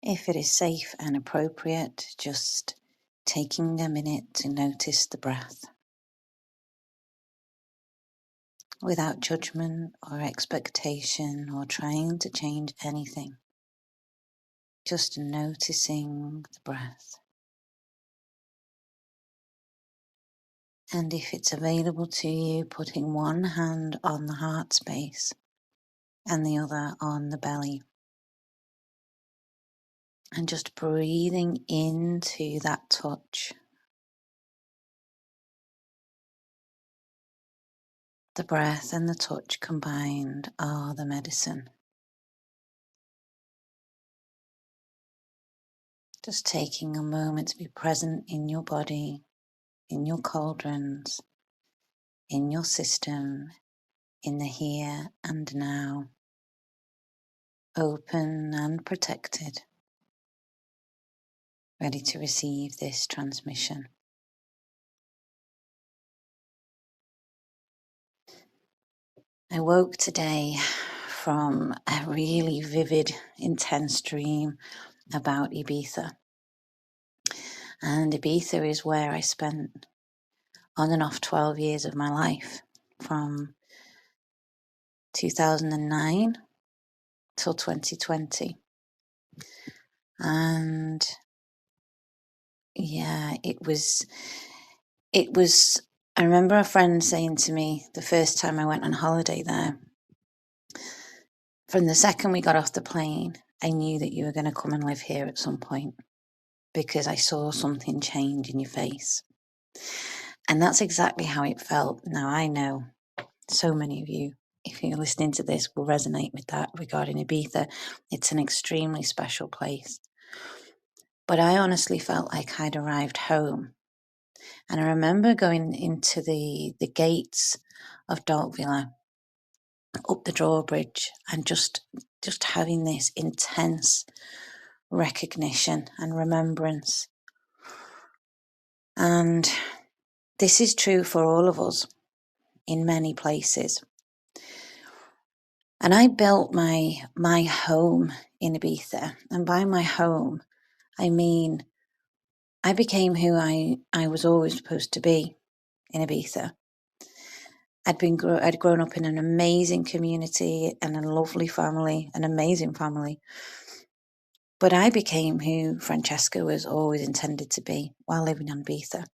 If it is safe and appropriate, just taking a minute to notice the breath without judgment or expectation or trying to change anything. Just noticing the breath. And if it's available to you, putting one hand on the heart space and the other on the belly. And just breathing into that touch. The breath and the touch combined are the medicine. Just taking a moment to be present in your body, in your cauldrons, in your system, in the here and now, open and protected, ready to receive this transmission. I woke today from a really vivid, intense dream about Ibiza. And Ibiza is where I spent on and off 12 years of my life, from 2009 till 2020. And yeah, it was, I remember a friend saying to me the first time I went on holiday there, from the second we got off the plane, I knew that you were going to come and live here at some point because I saw something change in your face. And that's exactly how it felt. Now, I know so many of you, if you're listening to this, will resonate with that regarding Ibiza. It's an extremely special place. But I honestly felt like I'd arrived home. And I remember going into the gates of Villa, up the drawbridge, and just having this intense recognition and remembrance. And this is true for all of us in many places. And I built my home in Ibiza. And by my home, I mean I became who I was always supposed to be in Ibiza. I'd grown up in an amazing community and a lovely family, an amazing family. But I became who Francesca was always intended to be while living on Ibiza.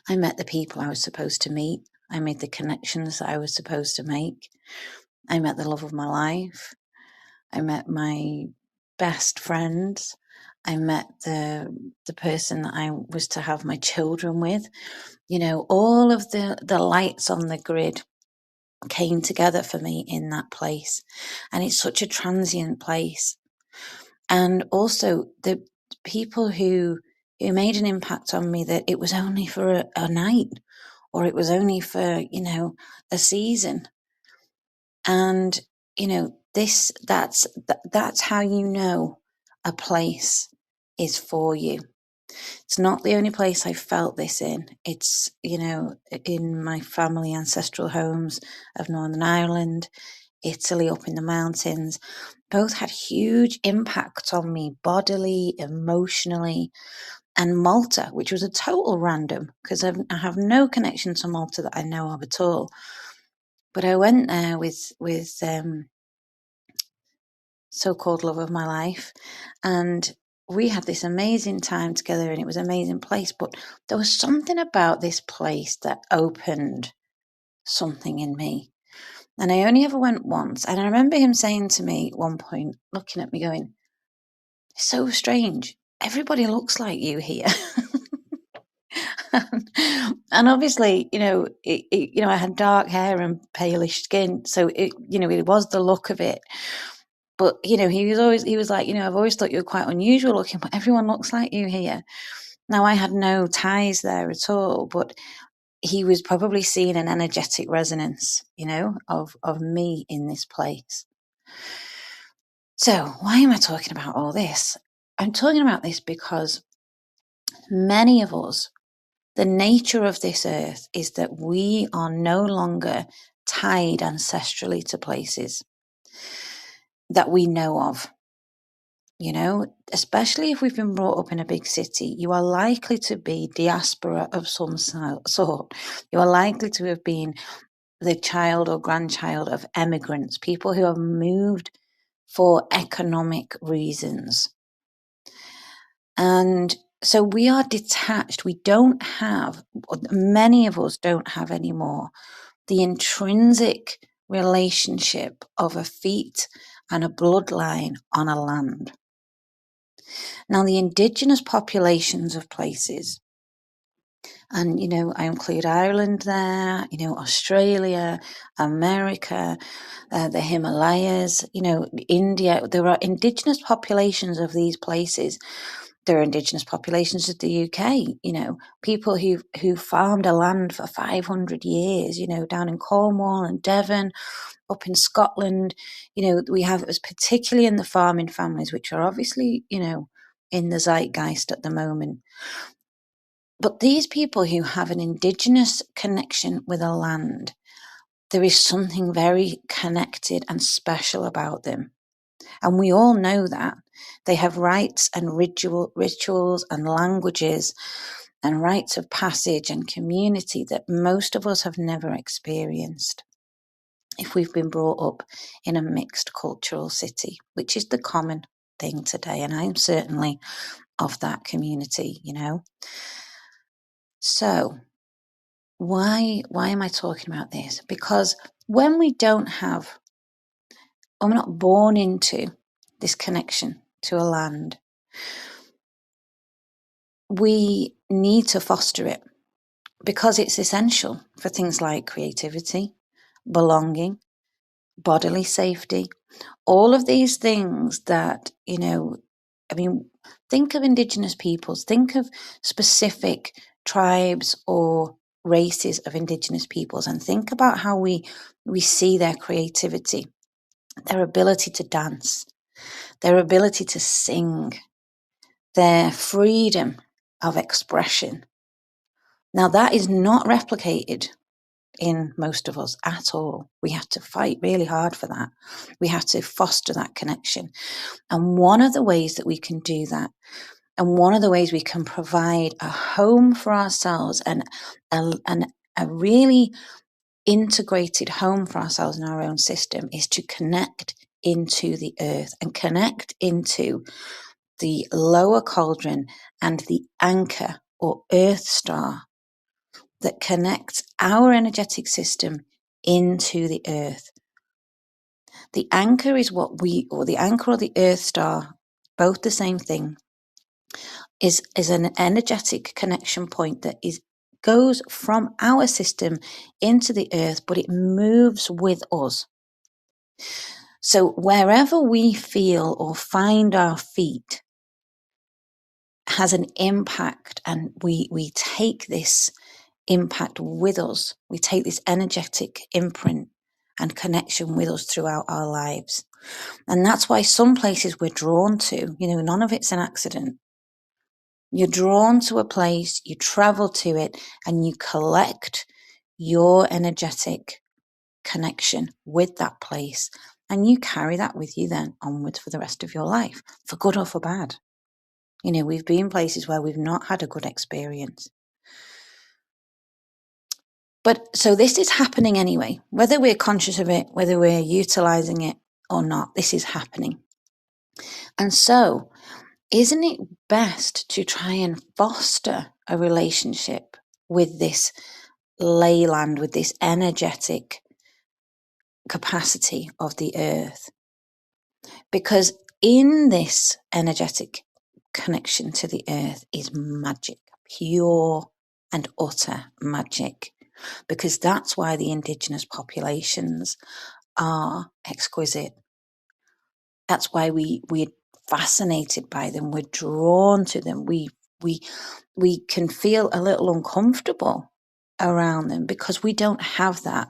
I met the people I was supposed to meet. I made the connections that I was supposed to make. I met the love of my life. I met my best friends. I met the person that I was to have my children with. You know, all of the lights on the grid came together for me in that place. And it's such a transient place. And also the people who made an impact on me, that it was only for a night, or it was only for, a season. And, that's how you know a place is for you. It's not the only place I felt this in. It's, in my family ancestral homes of Northern Ireland, Italy, up in the mountains, both had huge impact on me bodily, emotionally, and Malta, which was a total random because I have no connection to Malta that I know of at all. But I went there with so-called love of my life, and we had this amazing time together, and it was an amazing place. But there was something about this place that opened something in me. And I only ever went once. And I remember him saying to me at one point, looking at me going, "It's so strange. Everybody looks like you here." And obviously, I had dark hair and palish skin. So it was the look of it. But, he was like, I've always thought you were quite unusual looking, but everyone looks like you here. Now, I had no ties there at all, but he was probably seeing an energetic resonance, of me in this place. So why am I talking about all this? I'm talking about this because many of us, the nature of this earth is that we are no longer tied ancestrally to places that we know of. especially if we've been brought up in a big city, you are likely to be diaspora of some sort. You are likely to have been the child or grandchild of emigrants, people who have moved for economic reasons. And so we are detached. We don't have, many of us don't have anymore, the intrinsic relationship of a feet and a bloodline on a land. Now, the indigenous populations of places, and, I include Ireland there, Australia, America, the Himalayas, India. There are indigenous populations of these places. There are indigenous populations of the UK, people who farmed a land for 500 years, down in Cornwall and Devon, up in Scotland. We have, particularly in the farming families, which are obviously, in the zeitgeist at the moment. But these people who have an indigenous connection with a land, there is something very connected and special about them. And we all know that. They have rites and rituals and languages and rites of passage and community that most of us have never experienced if we've been brought up in a mixed cultural city, which is the common thing today. And I'm certainly of that community, So why am I talking about this? Because when we don't have, or we're not born into this connection to a land, we need to foster it because it's essential for things like creativity, belonging, bodily safety, all of these things that, think of indigenous peoples, think of specific tribes or races of indigenous peoples, and think about how we see their creativity, their ability to dance, their ability to sing, their freedom of expression. Now, that is not replicated in most of us at all. We have to fight really hard for that. We have to foster that connection. And one of the ways that we can do that, and one of the ways we can provide a home for ourselves and a really integrated home for ourselves in our own system, is to connect into the earth and connect into the lower cauldron and the anchor or earth star that connects our energetic system into the earth. The anchor is or the anchor or the earth star, both the same thing, is an energetic connection point that goes from our system into the earth, but it moves with us. So wherever we feel or find our feet has an impact, and we take this impact with us. We take this energetic imprint and connection with us throughout our lives. And that's why some places we're drawn to, none of it's an accident. You're drawn to a place, you travel to it, and you collect your energetic connection with that place. And you carry that with you then onwards for the rest of your life, for good or for bad. We've been places where we've not had a good experience. But so this is happening anyway, whether we're conscious of it, whether we're utilizing it or not, this is happening. And so, isn't it best to try and foster a relationship with this leyland, with this energetic capacity of the earth? Because in this energetic connection to the earth is magic, pure and utter magic. Because that's why the indigenous populations are exquisite. That's why we're fascinated by them. We're drawn to them. We can feel a little uncomfortable around them because we don't have that.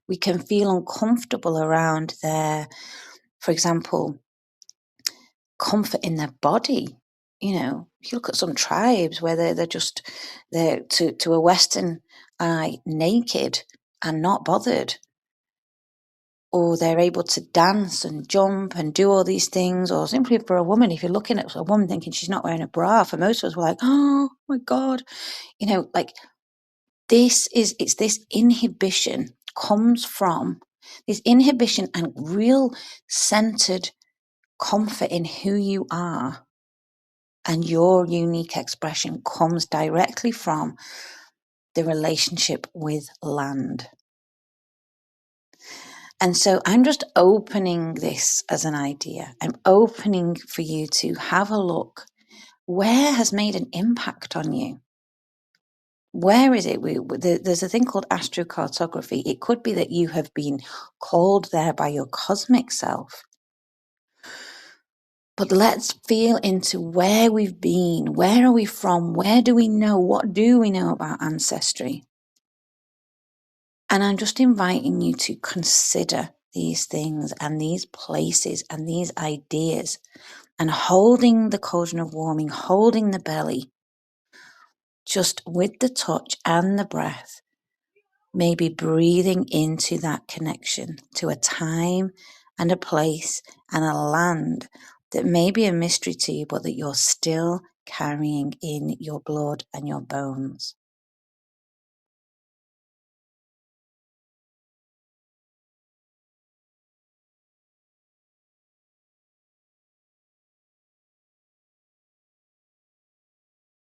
We can feel uncomfortable around their, for example, comfort in their body. If you look at some tribes where they're to a Western eye naked and not bothered, or they're able to dance and jump and do all these things, or simply for a woman, if you're looking at a woman thinking she's not wearing a bra, for most of us, we're like, oh my God, like it's this inhibition comes from this inhibition and real centered comfort in who you are, and your unique expression comes directly from the relationship with land. And so I'm just opening this as an idea. I'm opening for you to have a look. Where has made an impact on you? Where is it? There's a thing called astrocartography. It could be that you have been called there by your cosmic self. But let's feel into where we've been. Where are we from? Where do we know? What do we know about ancestry? And I'm just inviting you to consider these things and these places and these ideas, and holding the cauldron of warming, holding the belly, just with the touch and the breath, maybe breathing into that connection to a time and a place and a land that may be a mystery to you, but that you're still carrying in your blood and your bones.